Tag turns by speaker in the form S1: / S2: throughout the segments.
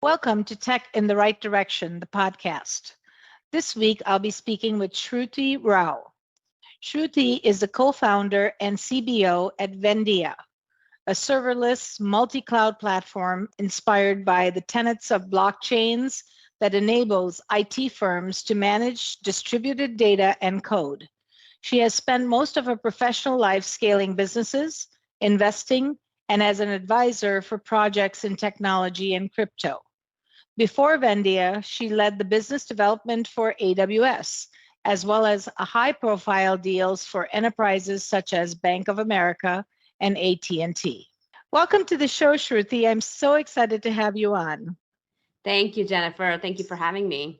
S1: Welcome to Tech in the Right Direction, the podcast. This week, I'll be speaking with Shruthi Rao. Shruthi is the co founder and CBO at Vendia, a serverless multi cloud platform inspired by the tenets of blockchains that enables IT firms to manage distributed data and code. She has spent most of her professional life scaling businesses, investing, and as an advisor for projects in technology and crypto. Before Vendia, she led the business development for AWS, as well as high-profile deals for enterprises such as Bank of America and AT&T. Welcome to the show, Shruthi. I'm so excited to have you on.
S2: Thank you, Jennifer. Thank you for having me.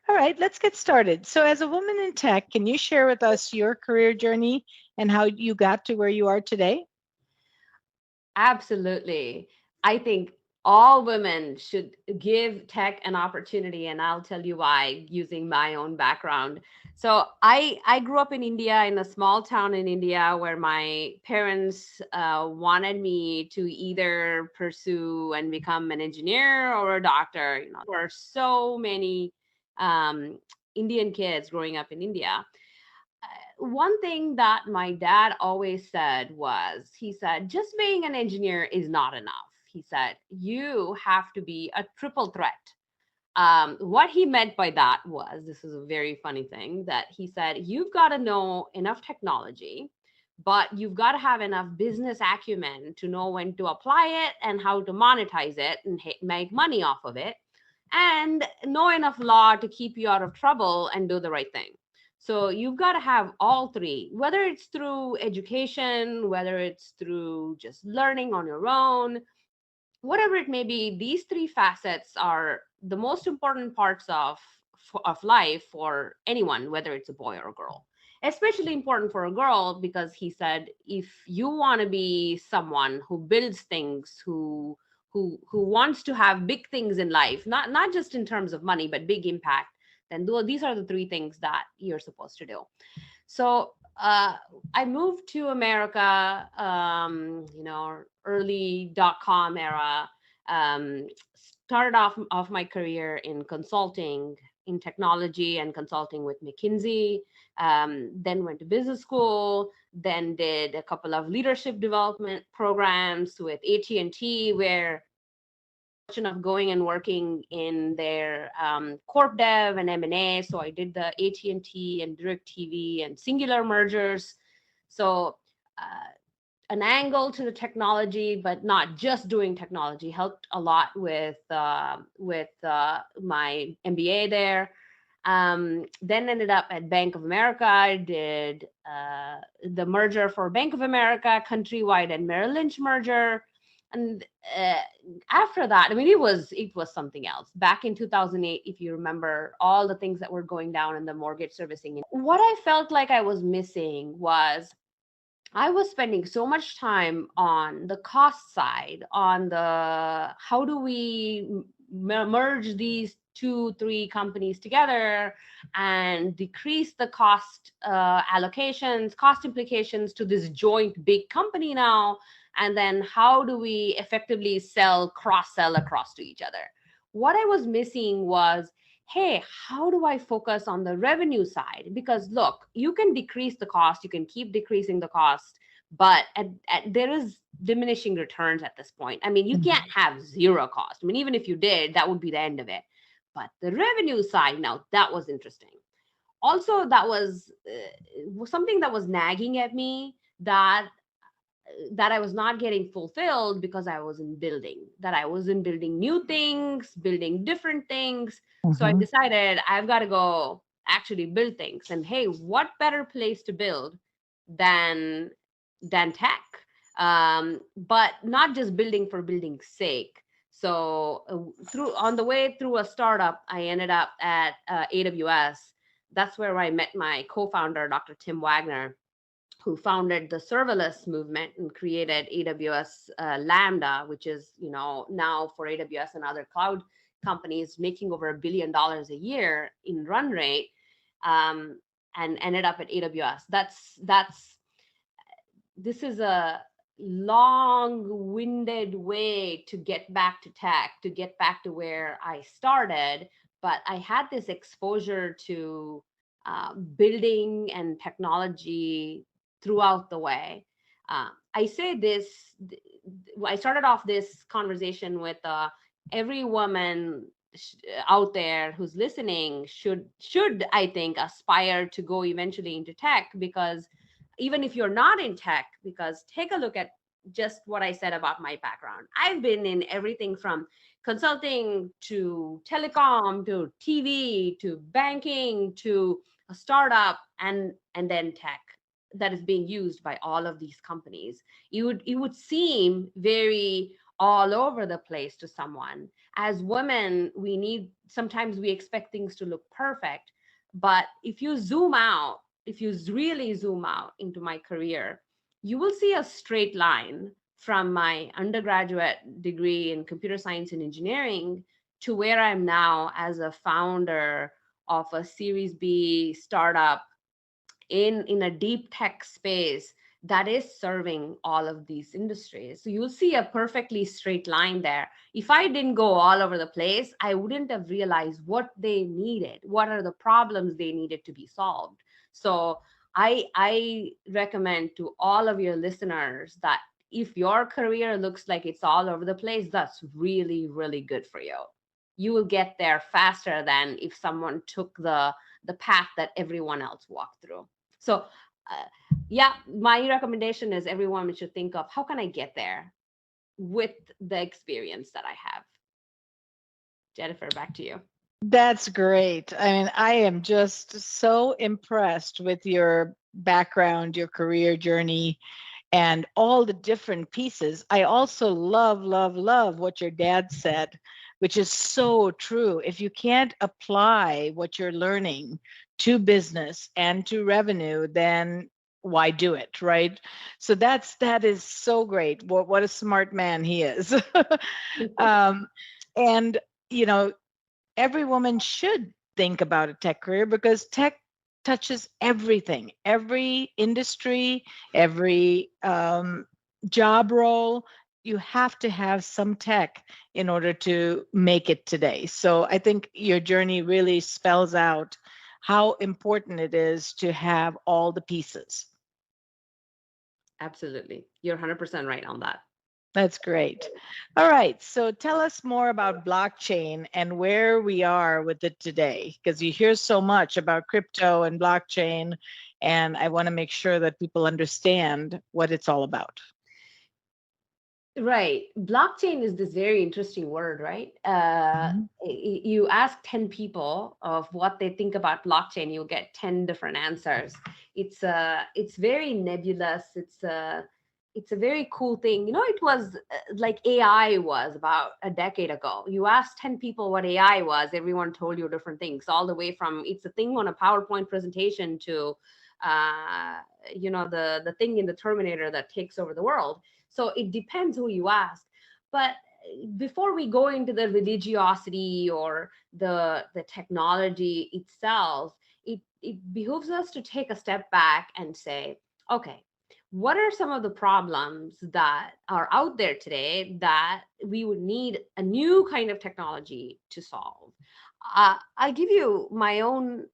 S1: All right, let's get started. So as a woman in tech, can you share with us your career journey and how you got to where you are today?
S2: Absolutely. I think all women should give tech an opportunity, and I'll tell you why using my own background. So I grew up in India, in a small town in India, where my parents wanted me to either pursue and become an engineer or a doctor. There were so many um, Indian kids growing up in India. One thing that my dad always said was, he said, just being an engineer is not enough. He said, you have to be a triple threat. What he meant by that was, this is a very funny thing, that he said, you've got to know enough technology, but you've got to have enough business acumen to know when to apply it and how to monetize it and make money off of it, and know enough law to keep you out of trouble and do the right thing. So you've got to have all three, whether it's through education, whether it's through just learning on your own, whatever it may be. These three facets are the most important parts of life for anyone, whether it's a boy or a girl. Especially important for a girl, because he said, if you want to be someone who builds things, who wants to have big things in life, not just in terms of money, but big impact, then these are the three things that you're supposed to do. So I moved to America, early .com era. Started off my career in consulting, in technology and consulting with McKinsey. Then went to business school. Then did a couple of leadership development programs with AT&T, where fortune of going and working in their corp dev and M&A. So I did the AT&T and DirecTV and Singular mergers. So an angle to the technology, but not just doing technology. Helped a lot with my MBA there. Then ended up at Bank of America. I did the merger for Bank of America, Countrywide and Merrill Lynch merger. And after that, I mean, it was something else. Back in 2008, if you remember all the things that were going down in the mortgage servicing, what I felt like I was missing was I was spending so much time on the cost side, on the how do we merge these two, three companies together and decrease the cost allocations, cost implications to this joint big company now. And then how do we effectively cross sell across to each other? What I was missing was, hey, how do I focus on the revenue side? Because look, you can decrease the cost, you can keep decreasing the cost, but there is diminishing returns at this point. I mean, you can't have zero cost. I mean, even if you did, that would be the end of it. But the revenue side, now that was interesting. Also, that was something that was nagging at me, that I was not getting fulfilled because I wasn't building new things, building different things. So I decided I've got to go actually build things. And hey, what better place to build than tech? But not just building for building's sake. So through on the way through a startup, I ended up at AWS. That's where I met my co-founder, Dr. Tim Wagner, who founded the serverless movement and created AWS Lambda, which is, now for AWS and other cloud companies making over $1 billion a year in run rate, and ended up at AWS. This is a long-winded way to get back to tech, to get back to where I started. But I had this exposure to building and technology throughout the way. I say this, I started off this conversation with every woman out there who's listening should I think aspire to go eventually into tech, because even if you're not in tech, because take a look at just what I said about my background. I've been in everything from consulting to telecom to TV to banking to a startup, and then tech that is being used by all of these companies. It would seem very all over the place to someone. As women, sometimes we expect things to look perfect, but if you zoom out, if you really zoom out into my career, you will see a straight line from my undergraduate degree in computer science and engineering to where I'm now as a founder of a Series B startup in a deep tech space that is serving all of these industries. So you'll see a perfectly straight line there. If I didn't go all over the place, I wouldn't have realized what they needed, what are the problems they needed to be solved. So I recommend to all of your listeners that if your career looks like it's all over the place, that's really, really good for you. You will get there faster than if someone took the path that everyone else walked through. So, yeah, my recommendation is everyone should think of how can I get there with the experience that I have. Jennifer, back to you.
S1: That's great. I mean, I am just so impressed with your background, your career journey, and all the different pieces. I also love, love, love what your dad said, which is so true. If you can't apply what you're learning to business and to revenue, then why do it, right? So that is so great. What a smart man he is. um, and you know, every woman should think about a tech career because tech touches everything, every industry, every job role. You have to have some tech in order to make it today. So I think your journey really spells out how important it is to have all the pieces.
S2: Absolutely. You're 100% right on that.
S1: That's great. All right. So tell us more about blockchain and where we are with it today, because you hear so much about crypto and blockchain, and I want to make sure that people understand what it's all about.
S2: Right. Blockchain is this very interesting word, right?
S1: Mhm.
S2: You ask 10 people of what they think about blockchain, you'll get 10 different answers. It's very nebulous. It's a very cool thing. You know, it was like AI was about a decade ago. You asked 10 people what AI was, everyone told you different things, all the way from it's a thing on a PowerPoint presentation to uh, the thing in the Terminator that takes over the world. So it depends who you ask. But before we go into the religiosity or the technology itself, it behooves us to take a step back and say, okay, what are some of the problems that are out there today that we would need a new kind of technology to solve? I'll give you my own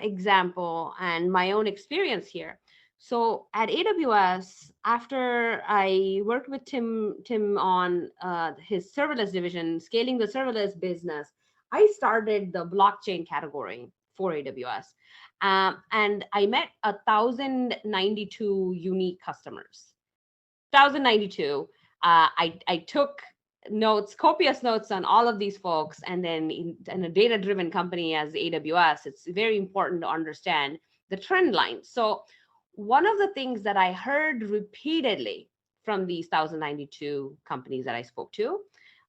S2: example and my own experience here. So at AWS, after I worked with Tim on his serverless division, scaling the serverless business, I started the blockchain category for AWS. And I met 1,092 unique customers. 1,092. I took notes, copious notes on all of these folks. And then in a data-driven company as AWS, it's very important to understand the trend line. So one of the things that I heard repeatedly from these 1,092 companies that I spoke to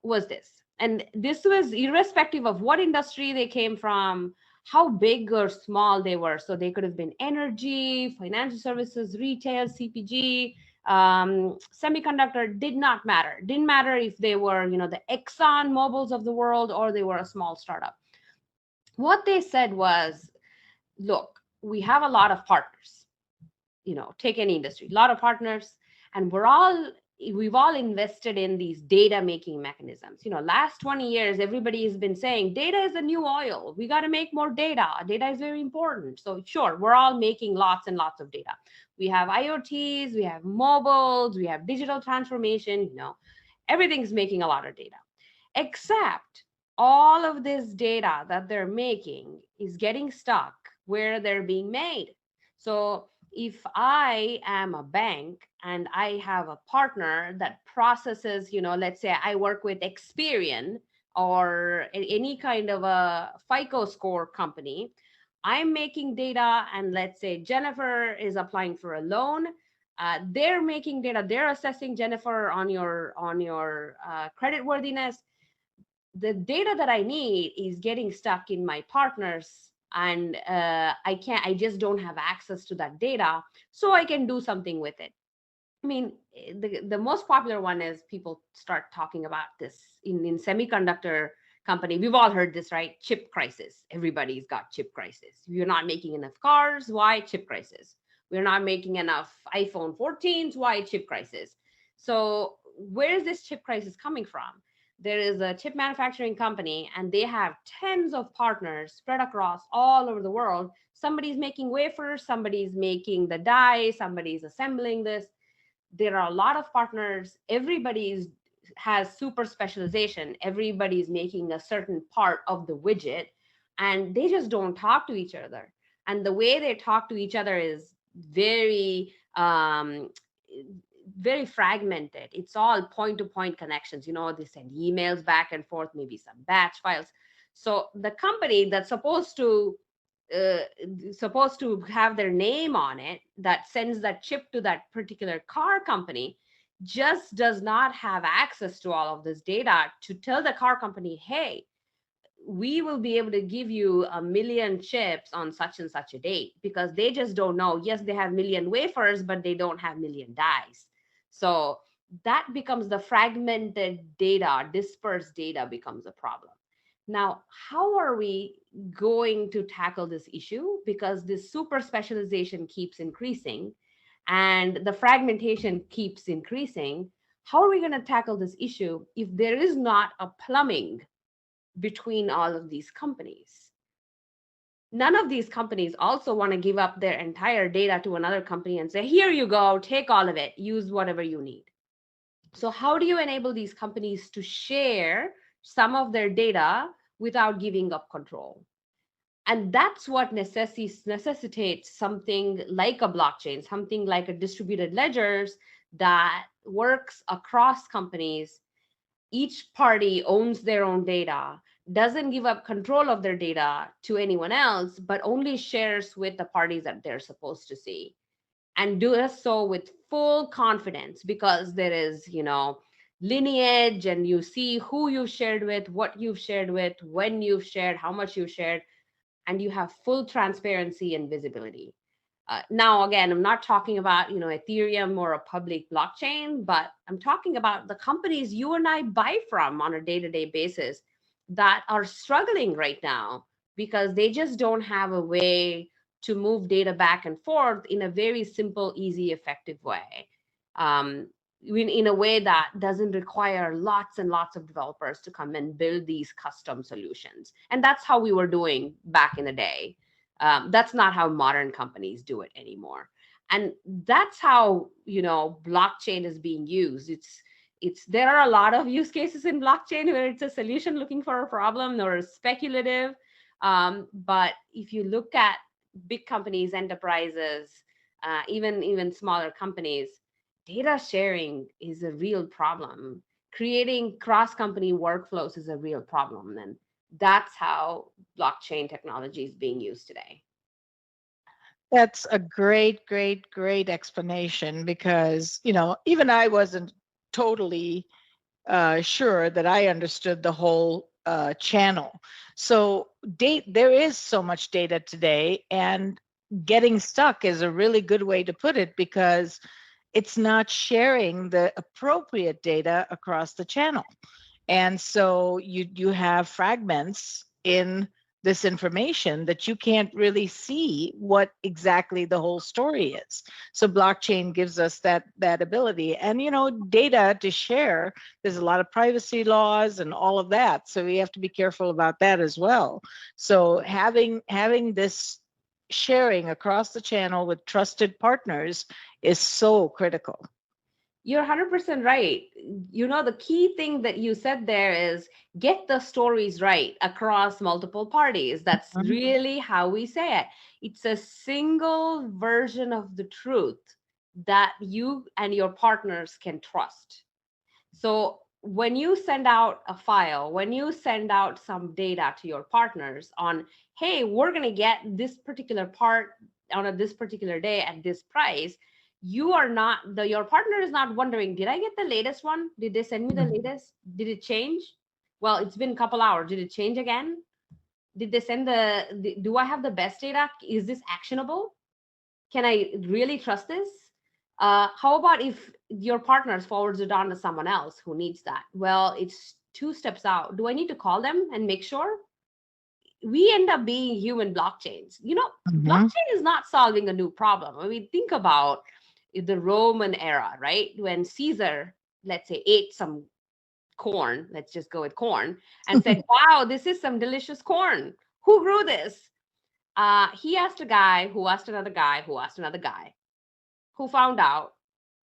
S2: was this. And this was irrespective of what industry they came from, how big or small they were. So they could have been energy, financial services, retail, CPG, semiconductor, did not matter. Didn't matter if they were, the Exxon Mobil's of the world or they were a small startup. What they said was, look, we have a lot of partners. Take any industry, a lot of partners. And we've all invested in these data making mechanisms. Last 20 years, everybody has been saying data is the new oil. We got to make more data. Data is very important. So sure, we're all making lots and lots of data. We have IoTs, we have mobiles, we have digital transformation, everything's making a lot of data. Except all of this data that they're making is getting stuck where they're being made. So if I am a bank and I have a partner that processes, let's say I work with Experian or any kind of a FICO score company, I'm making data, and let's say Jennifer is applying for a loan. They're making data. They're assessing Jennifer on your credit worthiness. The data that I need is getting stuck in my partners, and I just don't have access to that data, so I can do something with it. I mean, the most popular one is people start talking about this in semiconductor company. We've all heard this, right? Chip crisis. Everybody's got chip crisis. We're not making enough cars. Why? Chip crisis. We're not making enough iPhone 14s. Why? Chip crisis. So where is this chip crisis coming from? There is a chip manufacturing company, and they have tens of partners spread across all over the world. Somebody's making wafers, somebody's making the die, somebody's assembling this. There are a lot of partners. Everybody has super specialization. Everybody's making a certain part of the widget, and they just don't talk to each other. And the way they talk to each other is very very fragmented. It's all point-to-point connections. They send emails back and forth, maybe some batch files. So the company that's supposed to have their name on it, that sends that chip to that particular car company, just does not have access to all of this data to tell the car company, hey, we will be able to give you 1 million chips on such and such a date, because they just don't know. Yes, they have 1 million wafers, but they don't have 1 million dies. So that becomes the fragmented data, dispersed data becomes a problem. Now, how are we going to tackle this issue? Because this super specialization keeps increasing and the fragmentation keeps increasing. How are we going to tackle this issue if there is not a plumbing between all of these companies? None of these companies also want to give up their entire data to another company and say, here you go, take all of it, use whatever you need. So how do you enable these companies to share some of their data without giving up control? And that's what necessitates something like a blockchain, something like a distributed ledgers that works across companies. Each party owns their own data, doesn't give up control of their data to anyone else, but only shares with the parties that they're supposed to see, and does so with full confidence, because there is, lineage, and you see who you've shared with, what you've shared with, when you've shared, how much you've shared, and you have full transparency and visibility. Now, again, I'm not talking about, Ethereum or a public blockchain, but I'm talking about the companies you and I buy from on a day-to-day basis that are struggling right now because they just don't have a way to move data back and forth in a very simple, easy, effective way. In a way that doesn't require lots and lots of developers to come and build these custom solutions. And that's how we were doing back in the day. That's not how modern companies do it anymore. And that's how, blockchain is being used. There are a lot of use cases in blockchain where it's a solution looking for a problem or speculative. But if you look at big companies, enterprises, even smaller companies, data sharing is a real problem. Creating cross-company workflows is a real problem. And that's how blockchain technology is being used today.
S1: That's a great, great, great explanation, because, even I wasn't totally sure that I understood the whole channel. So there is so much data today, and getting stuck is a really good way to put it, because it's not sharing the appropriate data across the channel. And so you have fragments in this information that you can't really see what exactly the whole story is. So blockchain gives us that ability. And data to share, there's a lot of privacy laws and all of that. So we have to be careful about that as well. So having this sharing across the channel with trusted partners is so critical.
S2: You're 100% right. The key thing that you said there is get the stories right across multiple parties. That's really how we say it. It's a single version of the truth that you and your partners can trust. So when you send out a file, when you send out some data to your partners on, hey, we're going to get this particular part on this particular day at this price, your partner is not wondering, did I get the latest one? Did they send me the latest? Did it change? Well, it's been a couple hours. Did it change again? Did they send do I have the best data? Is this actionable? Can I really trust this? How about if your partner forwards it on to someone else who needs that? Well, it's 2 steps out. Do I need to call them and make sure? We end up being human blockchains. Blockchain is not solving a new problem. When we think about the Roman era, right? When Caesar, let's say, ate some corn, let's just go with corn, and said, wow, this is some delicious corn. Who grew this? He asked a guy who asked another guy who asked another guy who found out.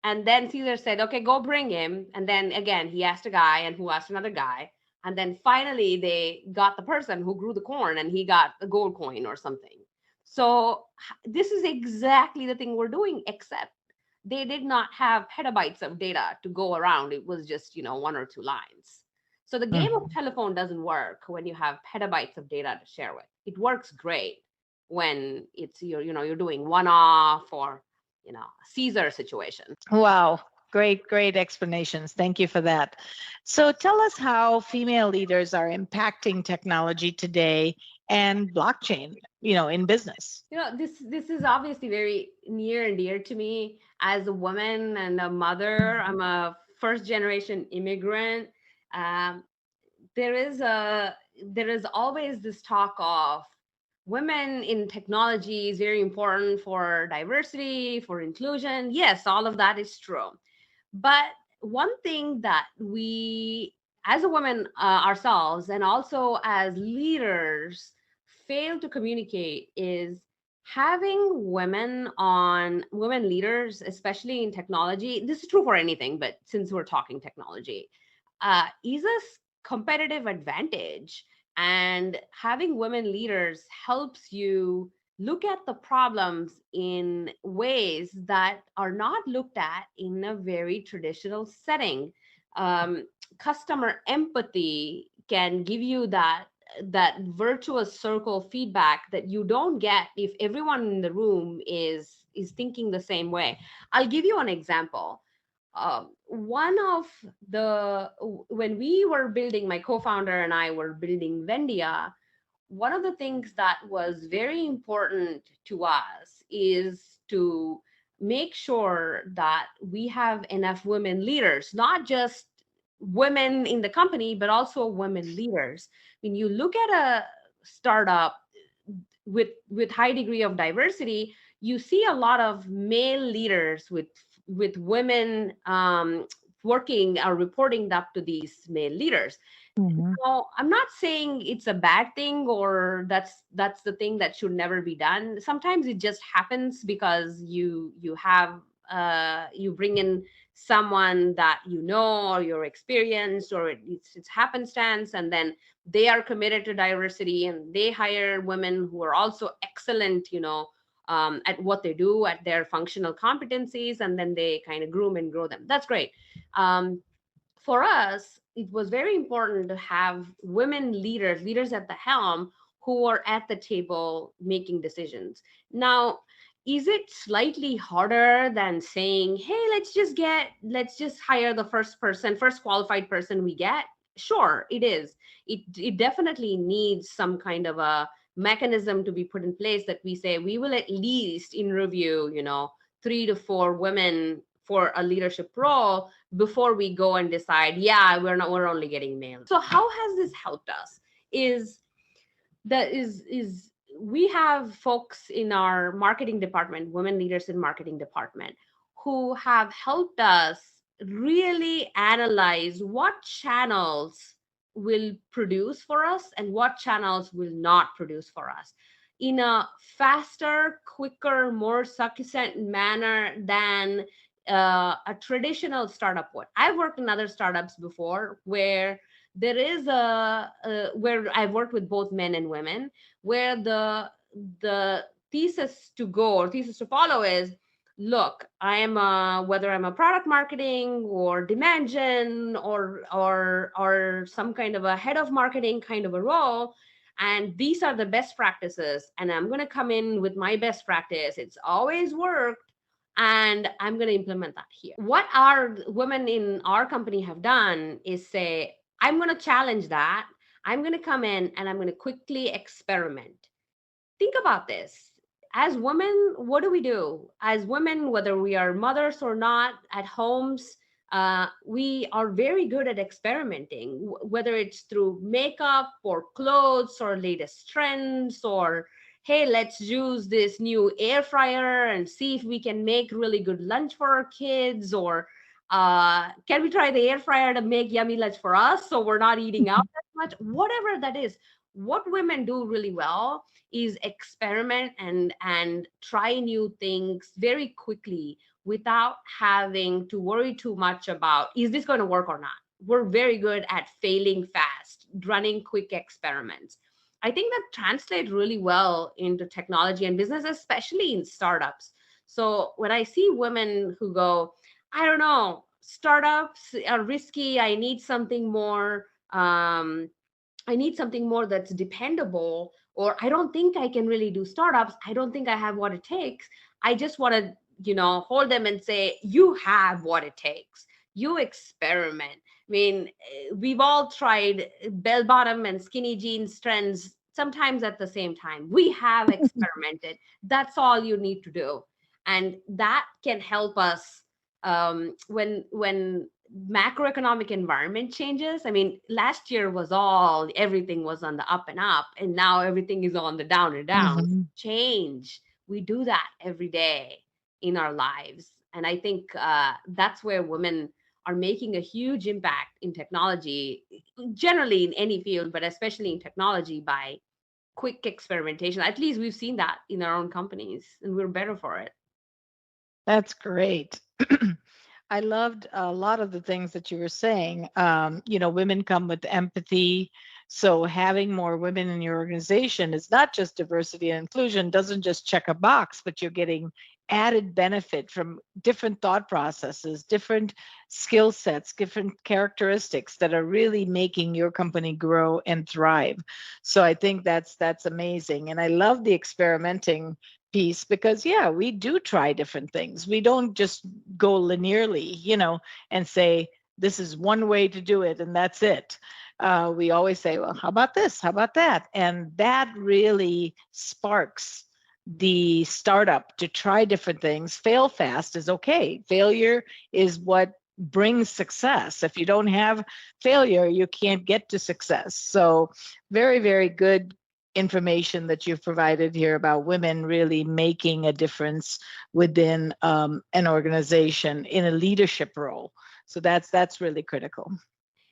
S2: And then Caesar said, okay, go bring him. And then again, he asked a guy and who asked another guy. And then finally they got the person who grew the corn and he got a gold coin or something. So this is exactly the thing we're doing, except they did not have petabytes of data to go around. It was just, 1 or 2 lines. So the game of telephone doesn't work when you have petabytes of data to share with. It works great when it's you're doing one-off or Caesar situation.
S1: Wow. Great explanations. Thank you for that. So tell us how female leaders are impacting technology today and blockchain, in business.
S2: This is obviously very near and dear to me as a woman and a mother. I'm a first generation immigrant. There is always this talk of women in technology is very important for diversity, for inclusion. Yes, all of that is true. But one thing that we, as a woman ourselves, and also as leaders, fail to communicate is having women leaders, especially in technology. This is true for anything, but since we're talking technology, is a competitive advantage. And having women leaders helps you look at the problems in ways that are not looked at in a very traditional setting. Customer empathy can give you that virtuous circle feedback that you don't get if everyone in the room is thinking the same way. I'll give you an example. When we were building, my co-founder and I were building Vendia, one of the things that was very important to us is to make sure that we have enough women leaders, not just women in the company, but also women leaders. When you look at a startup with high degree of diversity, you see a lot of male leaders with women working or reporting up to these male leaders. So I'm not saying it's a bad thing or that's the thing that should never be done. Sometimes it just happens because you bring in someone that or you're experienced, or it's happenstance, and then they are committed to diversity and they hire women who are also excellent at what they do, at their functional competencies, and then they kind of groom and grow them. That's great. For us, it was very important to have women leaders at the helm who are at the table making decisions. Now, is it slightly harder than saying, hey, let's just hire the first qualified person we get? Sure, it is. It definitely needs some kind of a mechanism to be put in place that we say we will at least interview 3 to 4 women for a leadership role before we go and decide, we're only getting male. So how has this helped us is that is we have folks in our marketing department, women leaders in marketing department, who have helped us really analyze what channels will produce for us and what channels will not produce for us in a faster, quicker, more succinct manner than a traditional startup would. I've worked in other startups before where there is where I've worked with both men and women, where the thesis to go or thesis to follow is, look, I am whether I'm a product marketing or demand gen or some kind of a head of marketing kind of a role, and these are the best practices, and I'm going to come in with my best practice. It's always worked, and I'm going to implement that here. What our women in our company have done is say, I'm going to challenge that. I'm going to come in and I'm going to quickly experiment. Think about this. As women, what do we do? As women, whether we are mothers or not, at homes, we are very good at experimenting, whether it's through makeup or clothes or latest trends, or hey, let's use this new air fryer and see if we can make really good lunch for our kids, or can we try the air fryer to make yummy lunch for us so we're not eating out as much? Whatever that is, what women do really well is experiment and try new things very quickly without having to worry too much about, is this going to work or not? We're very good at failing fast, running quick experiments. I think that translates really well into technology and business, especially in startups. So when I see women who go, I don't know, startups are risky, I need something more that's dependable, or I don't think I can really do startups. I don't think I have what it takes. I just want to, hold them and say, you have what it takes. You experiment. I mean, we've all tried bell bottom and skinny jeans trends sometimes at the same time. We have experimented. That's all you need to do. And that can help us when macroeconomic environment changes. I mean, last year was everything was on the up and up, and now everything is on the down and down.
S1: Mhm.
S2: Change. We do that every day in our lives. And I think that's where women are making a huge impact in technology, generally in any field, but especially in technology, by quick experimentation. At least we've seen that in our own companies, and we're better for it.
S1: That's great. I loved a lot of the things that you were saying. Women come with empathy. So having more women in your organization is not just diversity and inclusion, doesn't just check a box, but you're getting added benefit from different thought processes, different skill sets, different characteristics that are really making your company grow and thrive. So I think that's amazing. And I love the experimenting piece because yeah, we do try different things. We don't just go linearly, and say this is one way to do it and that's it. We always say, well, how about this, how about that, and that really sparks the startup to try different things. Fail fast is okay. Failure is what brings success. If you don't have failure, you can't get to success. So very, very good information that you've provided here about women really making a difference within an organization in a leadership role. So that's really critical.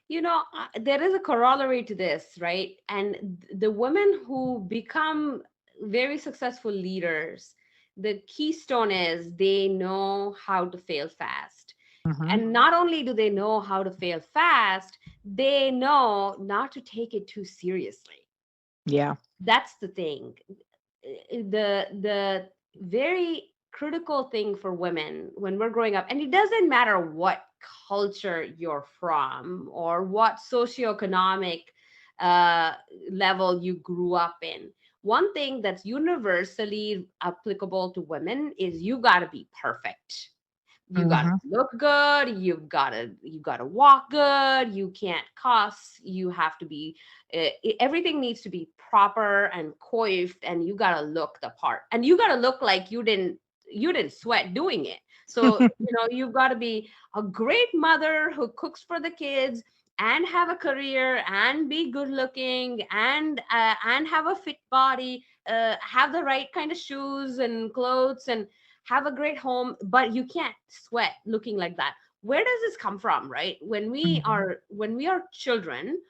S2: There is a corollary to this, right? And the women who become very successful leaders, the keystone is they know how to fail fast.
S1: Mhm.
S2: And not only do they know how to fail fast, they know not to take it too seriously.
S1: Yeah.
S2: That's the thing. The very critical thing for women when we're growing up, and it doesn't matter what culture you're from or what socioeconomic uh, level you grew up in, one thing that's universally applicable to women is you got to be perfect. You got to
S1: Mhm.
S2: look good, you got to walk good, you can't cuss, you have to be everything needs to be proper and coiffed, and you got to look the part, and you got to look like you didn't sweat doing it. So you've got to be a great mother who cooks for the kids, and have a career and be good looking and have a fit body, have the right kind of shoes and clothes, and have a great home, but you can't sweat looking like that. Where does this come from, right?
S1: Mhm.
S2: When we are children,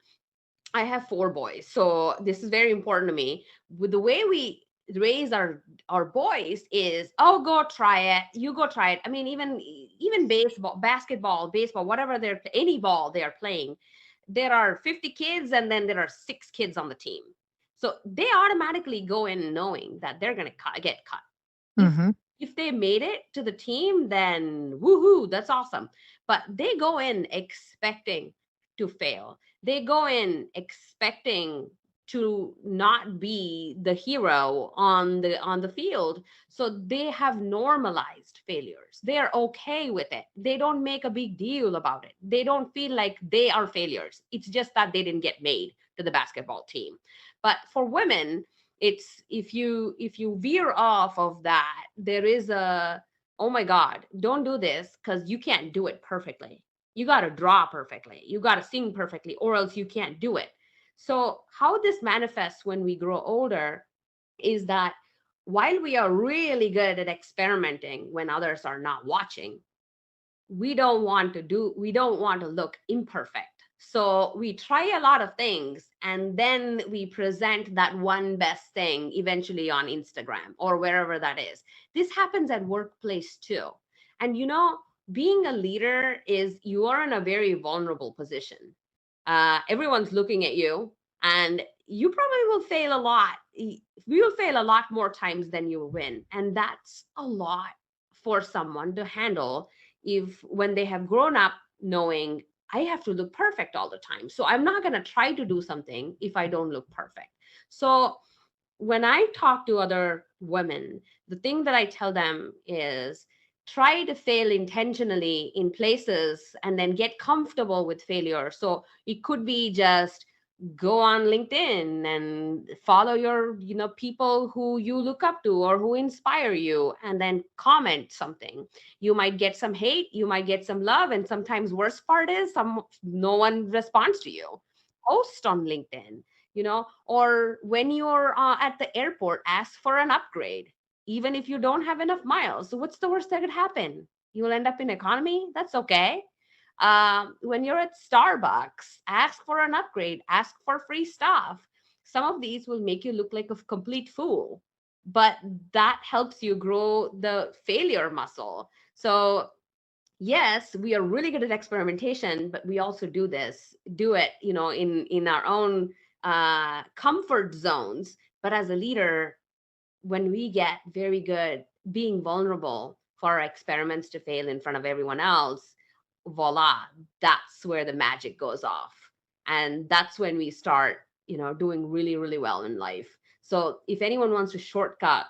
S2: I have four boys, so this is very important to me. With the way we raise our boys is, oh, go try it. You go try it. I mean, even baseball, basketball, baseball, whatever they're any ball they are playing, there are 50 kids and then there are 6 kids on the team. So they automatically go in knowing that they're going to get cut. If
S1: Mhm.
S2: if they made it to the team, then woohoo, that's awesome. But they go in expecting to fail. They go in expecting to not be the hero on the field. So they have normalized failures. They are okay with it. They don't make a big deal about it. They don't feel like they are failures. It's just that they didn't get made to the basketball team. But for women, it's if you veer off of that, there is a, oh my god, don't do this because you can't do it perfectly. You got to draw perfectly, you got to sing perfectly, or else you can't do it. So how this manifests when we grow older is that while we are really good at experimenting when others are not watching, we don't want to look imperfect. So we try a lot of things and then we present that one best thing eventually on Instagram or wherever that is. This happens at workplace too. And being a leader is, you are in a very vulnerable position. Everyone's looking at you, and you probably will fail a lot. You will fail a lot more times than you will win, and that's a lot for someone to handle, if when they have grown up knowing, I have to look perfect all the time, so I'm not going to try to do something if I don't look perfect. So when I talk to other women, the thing that I tell them is, try to fail intentionally in places and then get comfortable with failure. So it could be just go on LinkedIn and follow your, people who you look up to or who inspire you, and then comment something. You might get some hate, you might get some love, and sometimes worst part is no one responds to you. Post on LinkedIn, or when you're at the airport, ask for an upgrade, even if you don't have enough miles. So what's the worst that could happen? You will end up in economy. That's okay. When you're at Starbucks, ask for an upgrade, ask for free stuff. Some of these will make you look like a complete fool, but that helps you grow the failure muscle. So yes, we are really good at experimentation, but we also do it, in our own comfort zones. But as a leader, when we get very good being vulnerable for our experiments to fail in front of everyone else, voila, that's where the magic goes off. And that's when we start, doing really, really well in life. So if anyone wants to shortcut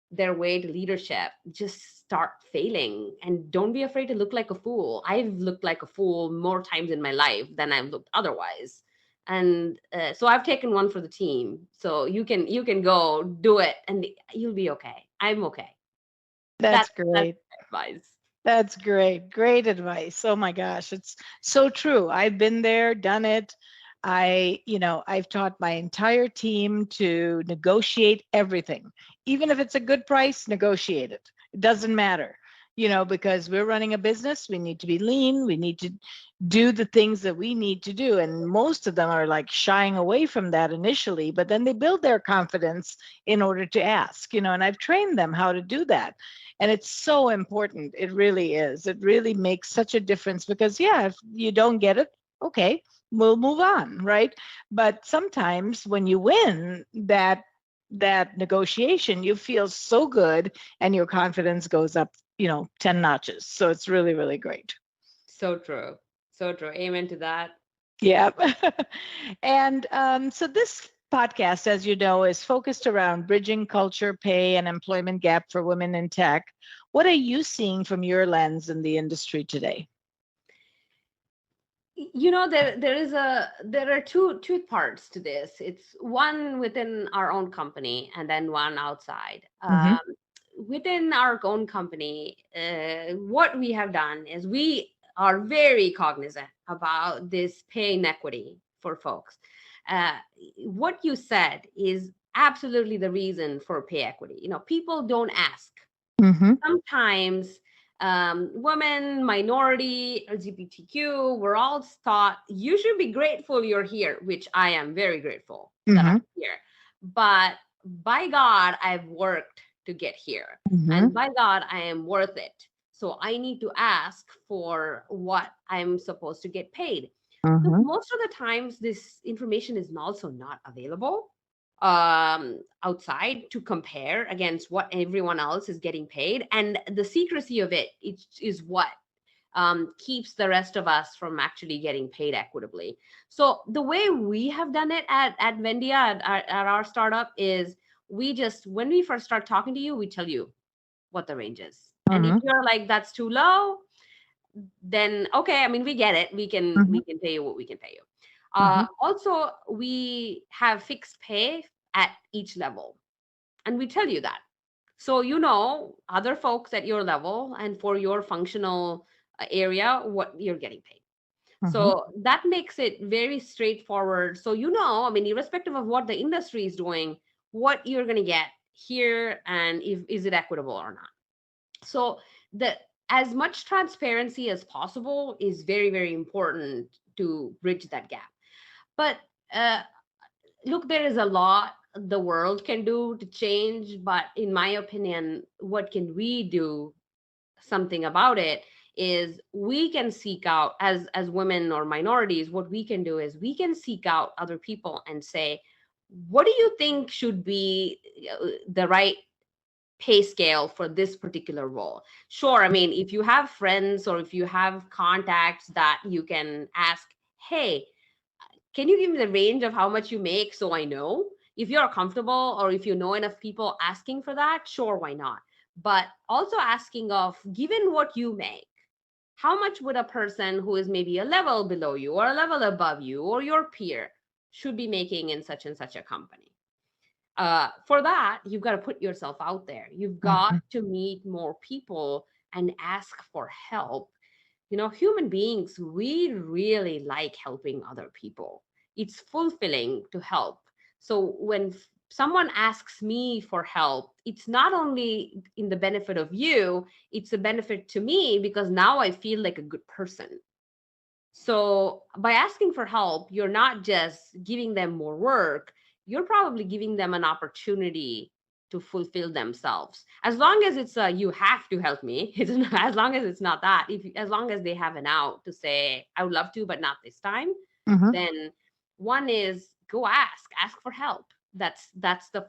S2: their way to leadership, just start failing and don't be afraid to look like a fool. I've looked like a fool more times in my life than I've looked otherwise. And so I've taken one for the team. So you can go do it and you'll be okay. I'm okay.
S1: That's
S2: That's
S1: great.
S2: advice.
S1: That's great. Great advice. Oh my gosh, it's so true. I've been there, done it. I've taught my entire team to negotiate everything. Even if it's a good price, negotiate it. It doesn't matter. Because we're running a business, we need to be lean, we need to do the things that we need to do. And most of them are like shying away from that initially, but then they build their confidence in order to ask, and I've trained them how to do that. And it's so important. It really is. It really makes such a difference because, yeah, if you don't get it, okay, we'll move on, right? But sometimes when you win that negotiation, you feel so good and your confidence goes up, 10 notches. So it's really, really great.
S2: So true. So true. Amen to that.
S1: Yeah. And so this podcast, as you know, is focused around bridging culture, pay, and employment gap for women in tech. What are you seeing from your lens in the industry today?
S2: There are two parts to this. It's one within our own company and then one outside.
S1: Hmm.
S2: Within our own company, what we have done is we are very cognizant about this pay inequity for folks. Uh, what you said is absolutely the reason for pay equity. People don't ask.
S1: Mm-hmm.
S2: Sometimes women, minority, LGBTQ, we're all taught you should be grateful you're here, which I am very grateful that
S1: Mm-hmm.
S2: I'm here. But by God, I've worked to get here.
S1: Mm-hmm.
S2: And by God, I am worth it. So I need to ask for what I'm supposed to get paid. Look,
S1: Mm-hmm.
S2: most of the times, this information is also not available outside to compare against what everyone else is getting paid, and the secrecy of it is what keeps the rest of us from actually getting paid equitably. So the way we have done it at Vendia, at our startup, is we just, when we first start talking to you, we tell you what the range is, and if
S1: Mm-hmm.
S2: you're like that's too low, then okay, I mean, we get it,
S1: Mm-hmm.
S2: we can pay you what we can pay you.
S1: Mm-hmm.
S2: Also, we have fixed pay at each level, and we tell you that, so other folks at your level and for your functional area what you're getting paid.
S1: Mm-hmm.
S2: So that makes it very straightforward, so I mean, irrespective of what the industry is doing, what you're going to get here, and if is it equitable or not. So the as much transparency as possible is very, very important to bridge that gap. But uh, look, there is a lot the world can do to change, but in my opinion, what can we do something about it is we can seek out, as women or minorities, what we can do is we can seek out other people and say, what do you think should be the right pay scale for this particular role? Sure, I mean, if you have friends or if you have contacts that you can ask, hey, can you give me the range of how much you make so I know? If you're comfortable or if you know enough people asking for that, sure, why not? But also asking of, given what you make, how much would a person who is maybe a level below you or a level above you or your peer should be making in such and such a company? For that, you've got to put yourself out there. You've got
S1: Mm-hmm.
S2: to meet more people and ask for help. Human beings, we really like helping other people. It's fulfilling to help. So when someone asks me for help, it's not only in the benefit of you, it's a benefit to me because now I feel like a good person. So by asking for help, you're not just giving them more work, you're probably giving them an opportunity to fulfill themselves. As long as it's you have to help me, it's not, as long as it's not that, if as long as they have an out to say I would love to but not this time,
S1: Mm-hmm.
S2: then one is go ask for help. That's the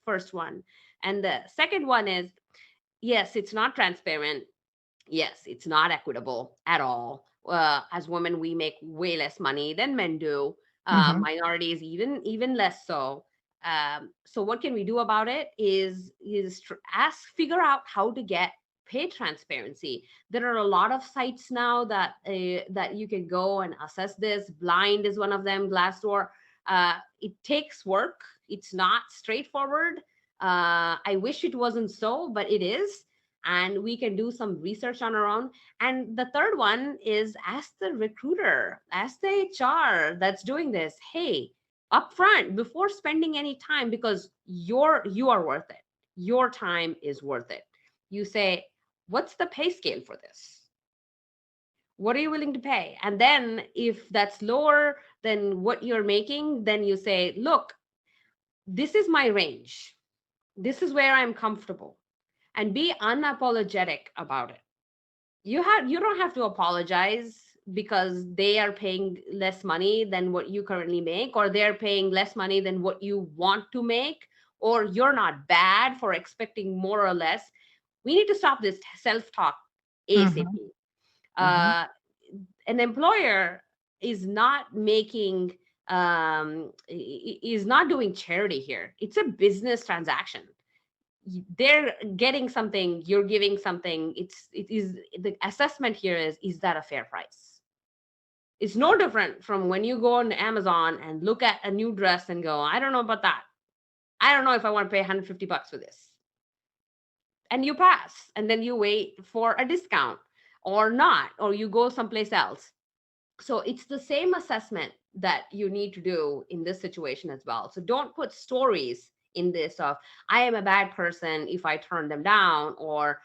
S2: first one. And the second one is, yes, it's not transparent. Yes, it's not equitable at all. As women, we make way less money than men do.
S1: Mm-hmm.
S2: Minorities even less so. So what can we do about it? Figure out how to get pay transparency. There are a lot of sites now that you can go and assess this. Blind is one of them. Glassdoor. It takes work. It's not straightforward. I wish it wasn't so, but it is, and we can do some research on our own. And the third one is ask the recruiter, ask the HR that's doing this, hey, upfront before spending any time, because you are worth it. Your time is worth it. You say, what's the pay scale for this? What are you willing to pay? And then if that's lower than what you're making, then you say, look, this is my range. This is where I'm comfortable, and be unapologetic about it. You don't have to apologize because they are paying less money than what you currently make, or they're paying less money than what you want to make, or you're not bad for expecting more or less. We need to stop this self-talk ASAP.
S1: Mm-hmm. Mm-hmm.
S2: uh, an employer is not making is not doing charity here. It's a business transaction. They're getting something, you're giving something. It is the assessment here is that a fair price? It's no different from when you go on Amazon and look at a new dress and go, I don't know about that. I don't know if I want to pay $150 for this. And you pass, and then you wait for a discount or not, or you go someplace else. So it's the same assessment that you need to do in this situation as well. So don't put stories in this of I am a bad person if I turn them down, or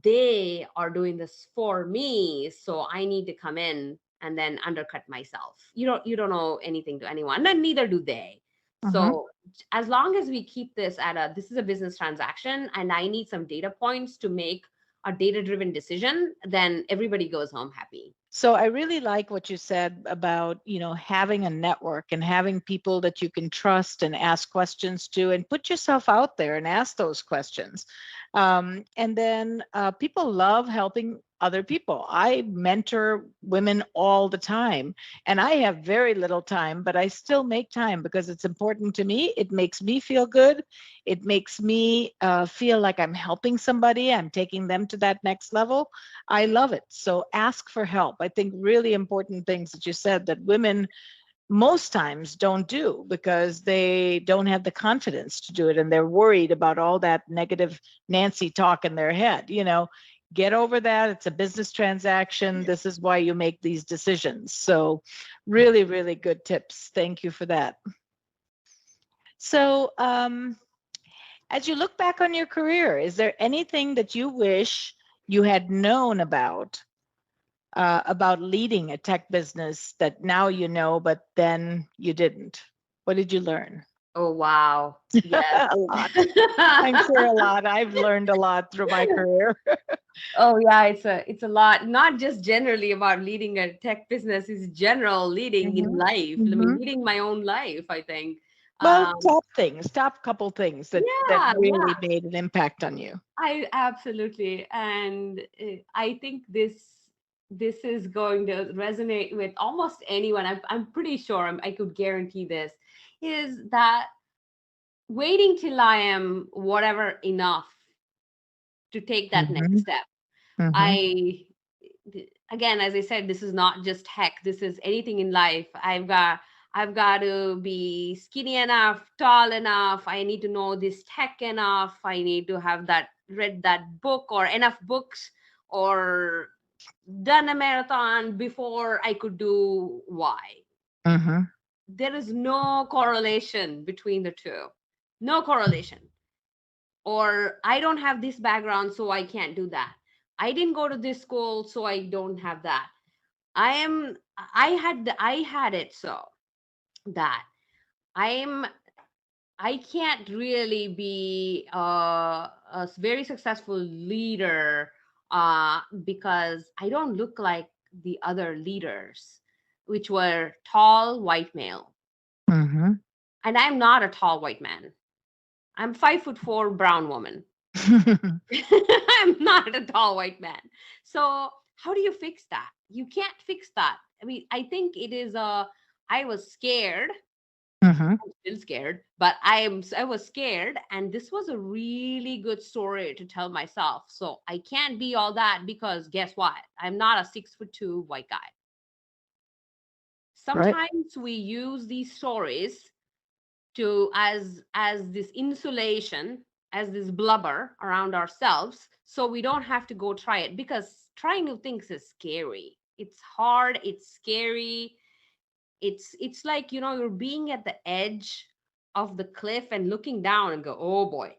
S2: they are doing this for me, so I need to come in and then undercut myself. You don't know anything to anyone, and neither do they.
S1: Mm-hmm.
S2: So as long as we keep this at a, this is a business transaction and I need some data points to make a data driven decision, then everybody goes home happy.
S1: So I really like what you said about, having a network and having people that you can trust and ask questions to and put yourself out there and ask those questions. And then people love helping other people. I mentor women all the time, and I have very little time, but I still make time because it's important to me. It makes me feel good. It makes me feel like I'm helping somebody, I'm taking them to that next level. I love it. So ask for help. I think really important things that you said that women most times don't do because they don't have the confidence to do it and they're worried about all that negative Nancy talk in their head. Get over that. It's a business transaction. This is why you make these decisions. So really, really good tips. Thank you for that. So as you look back on your career, is there anything that you wish you had known about leading a tech business that now you know, but then you didn't? What did you learn?
S2: Oh, wow. Yes.
S1: A lot. I'm sure a lot. I've learned a lot through my career.
S2: Oh yeah, it's a lot, not just generally about leading a tech business, it's general leading in
S1: Hmm.
S2: life. I mean,
S1: Hmm.
S2: leading my own life, I think.
S1: Well,
S2: Um,
S1: top couple things that
S2: yeah,
S1: really
S2: yeah,
S1: made an impact on you.
S2: I absolutely. And I think this is going to resonate with almost anyone. I'm pretty sure I could guarantee this is that waiting till I am whatever enough to take that next
S1: Hmm.
S2: step.
S1: Hmm.
S2: I Again, as I said, this is not just tech, this is anything in life. I've got to be skinny enough, tall enough, I need to know this tech enough, I need to have that read that book or enough books, or done a marathon before I could do Y.
S1: Hmm.
S2: There is no correlation between the two. No correlation. Or I don't have this background, so I can't do that. I didn't go to this school, so I don't have that. I had it so that I'm I can't really be a very successful leader because I don't look like the other leaders, which were tall white male,
S1: Hmm.
S2: and I'm not a tall white man. I'm 5'4" brown woman. I'm not a tall white man. So how do you fix that? You can't fix that. I mean, I think it is a. I was scared.
S1: Hmm.
S2: I'm still scared, but I was scared, and this was a really good story to tell myself. So I can't be all that because guess what? I'm not a 6'2" white guy.
S1: Right.
S2: Sometimes we use these stories to as this insulation, as this blubber around ourselves, so we don't have to go try it, because trying new things is scary, it's hard, it's scary. It's like, you're being at the edge of the cliff and looking down and go, oh boy.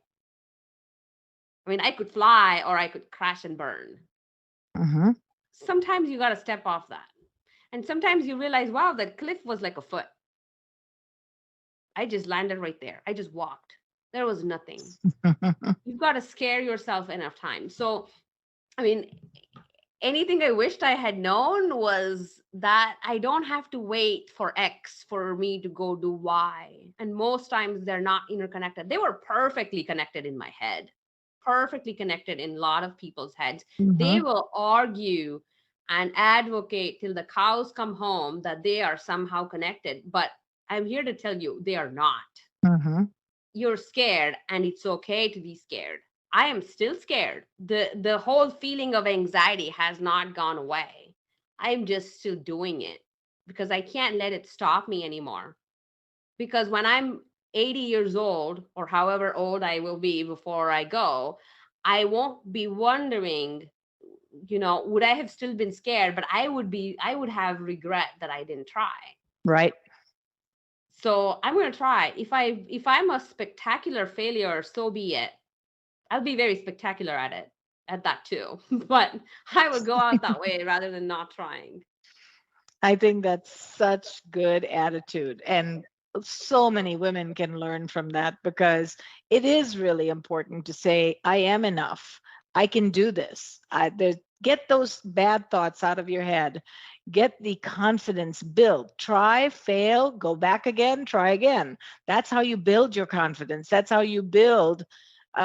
S2: I mean, I could fly or I could crash and burn.
S1: Hmm.
S2: Sometimes you got to step off that, and sometimes you realize, wow, that cliff was like a foot. I just landed right there, I just walked, there was nothing. You've got to scare yourself enough time. So, I mean, anything I wished I had known was that I don't have to wait for X for me to go do Y. And most times they're not interconnected. They were perfectly connected in my head, perfectly connected in a lot of people's heads. They
S1: Hmm.
S2: will argue and advocate till the cows come home that they are somehow connected. But I'm here to tell you, they are not.
S1: Hmm.
S2: You're scared, and it's okay to be scared. I am still scared. The whole feeling of anxiety has not gone away. I'm just still doing it because I can't let it stop me anymore. Because when I'm 80 years old, or however old I will be before I go, I won't be wondering would I have still been scared? But I would have regret that I didn't try.
S1: Right.
S2: So I'm going to try. If I'm a spectacular failure, so be it. I'll be very spectacular at that too. But I would go out that way rather than not trying.
S1: I think that's such good attitude. And so many women can learn from that because it is really important to say, I am enough. I can do this. Get those bad thoughts out of your head. Get the confidence built. Try, fail, go back again, try again. That's how you build your confidence. That's how you build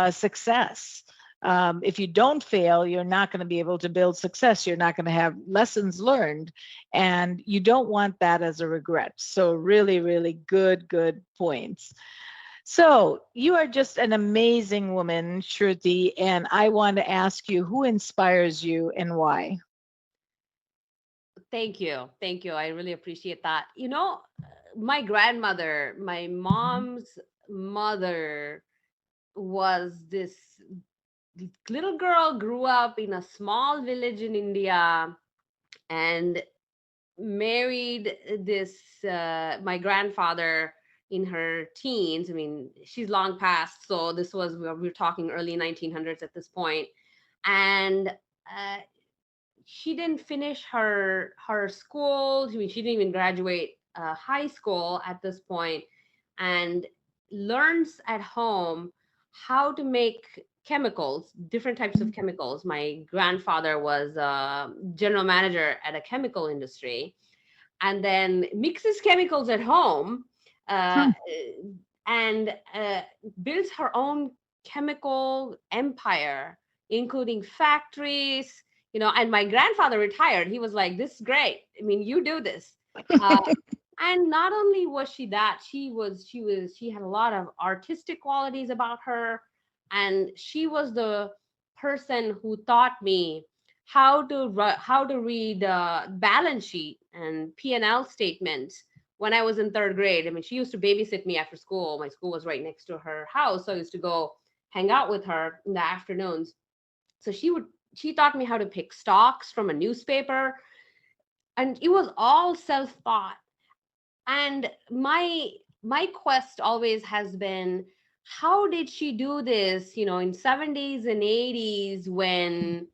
S1: success. If you don't fail, you're not going to be able to build success. You're not going to have lessons learned, and you don't want that as a regret. So really, really good points. So you are just an amazing woman, Shruti, and I want to ask you, who inspires you and why?
S2: Thank you. Thank you. I really appreciate that. My grandmother, my mom's mother, was this little girl, grew up in a small village in India, and married this my grandfather in her teens. I mean, she's long past, so this was, we're talking early 1900s at this point. And she didn't finish her school. I mean, she didn't even graduate high school at this point, and learns at home how to make chemicals, different types of chemicals. My grandfather was a general manager at a chemical industry, and then mixes chemicals at home, uh,
S1: Hmm.
S2: and builds her own chemical empire, including factories. And my grandfather retired. He was like, "This is great. I mean, you do this." Uh, and not only was she that, she had a lot of artistic qualities about her, and she was the person who taught me how to read balance sheet and P&L statements when I was in third grade. I mean, she used to babysit me after school. My school was right next to her house, so I used to go hang out with her in the afternoons. So she taught me how to pick stocks from a newspaper, and it was all self-taught. And my quest always has been, how did she do this, in 70s and 80s, when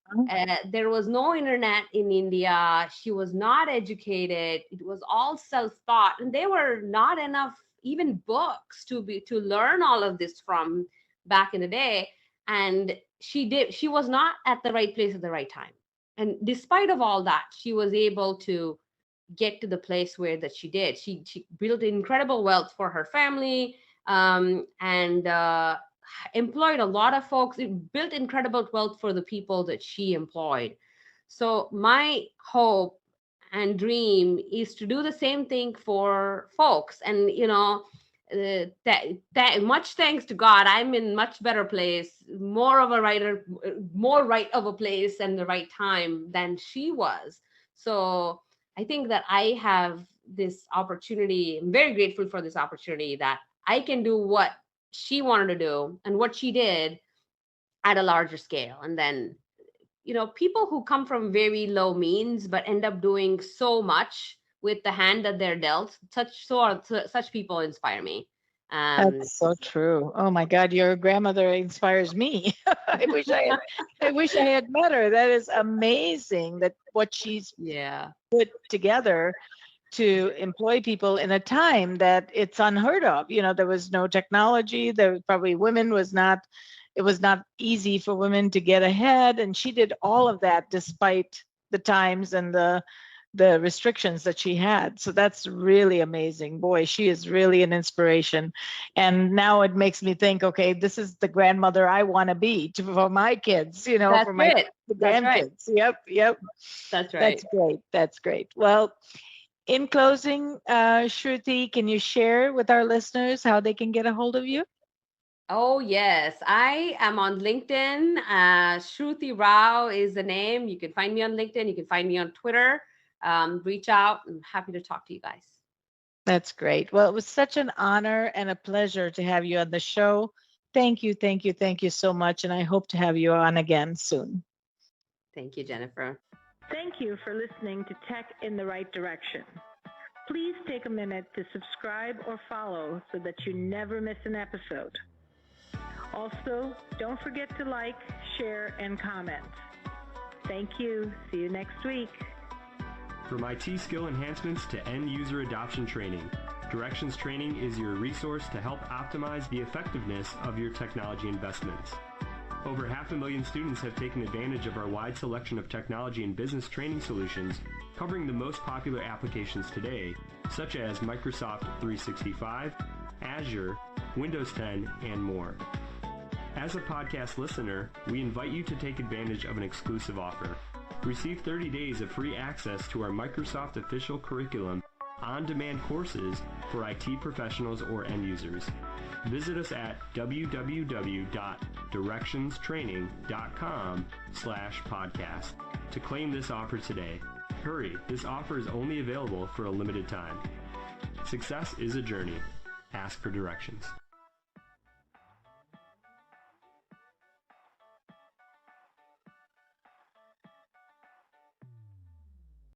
S2: there was no internet in India? She was not educated. It was all self-taught, and there were not enough even books to learn all of this from back in the day. And she was not at the right place at the right time. And despite of all that, she was able to get to the place where that she did. She built incredible wealth for her family, and employed a lot of folks. It built incredible wealth for the people that she employed. So my hope and dream is to do the same thing for folks. And that much thanks to God, I'm in much better place, more of a writer, more right of a place and the right time than she was. So I think that I have this opportunity. I'm very grateful for this opportunity, that I can do what she wanted to do and what she did at a larger scale. And then, people who come from very low means but end up doing so much with the hand that they're dealt, such people inspire me. Um,
S1: That's so true. Oh my God, your grandmother inspires me. I wish I had met her. That is amazing that what she's
S2: yeah,
S1: put together to employ people in a time that it's unheard of. There was no technology. There was probably women was not, it was not easy for women to get ahead. And she did all of that despite the times and the restrictions that she had. So that's really amazing. Boy, she is really an inspiration. And now it makes me think, okay, this is the grandmother I want to be for my kids,
S2: that's
S1: for my
S2: it.
S1: the
S2: That's right.
S1: grandkids. Yep.
S2: That's right.
S1: That's great. That's great. Well, in closing, Shruti, can you share with our listeners how they can get a hold of you?
S2: Oh, yes. I am on LinkedIn. Shruthi Rao is the name. You can find me on LinkedIn. You can find me on Twitter. Reach out. I'm happy to talk to you guys.
S1: That's great. Well, it was such an honor and a pleasure to have you on the show. Thank you so much. And I hope to have you on again soon.
S2: Thank you, Jennifer.
S1: Thank you for listening to Tech in the Right Direction. Please take a minute to subscribe or follow so that you never miss an episode. Also, don't forget to like, share, and comment. Thank you. See you next week.
S3: From IT skill enhancements to end-user adoption training, Directions Training is your resource to help optimize the effectiveness of your technology investments. Over 500,000 students have taken advantage of our wide selection of technology and business training solutions, covering the most popular applications today, such as Microsoft 365, Azure, Windows 10, and more. As a podcast listener, we invite you to take advantage of an exclusive offer. Receive 30 days of free access to our Microsoft official curriculum on-demand courses for IT professionals or end users. Visit us at www.directionstraining.com/podcast to claim this offer today. Hurry, this offer is only available for a limited time. Success is a journey. Ask for directions.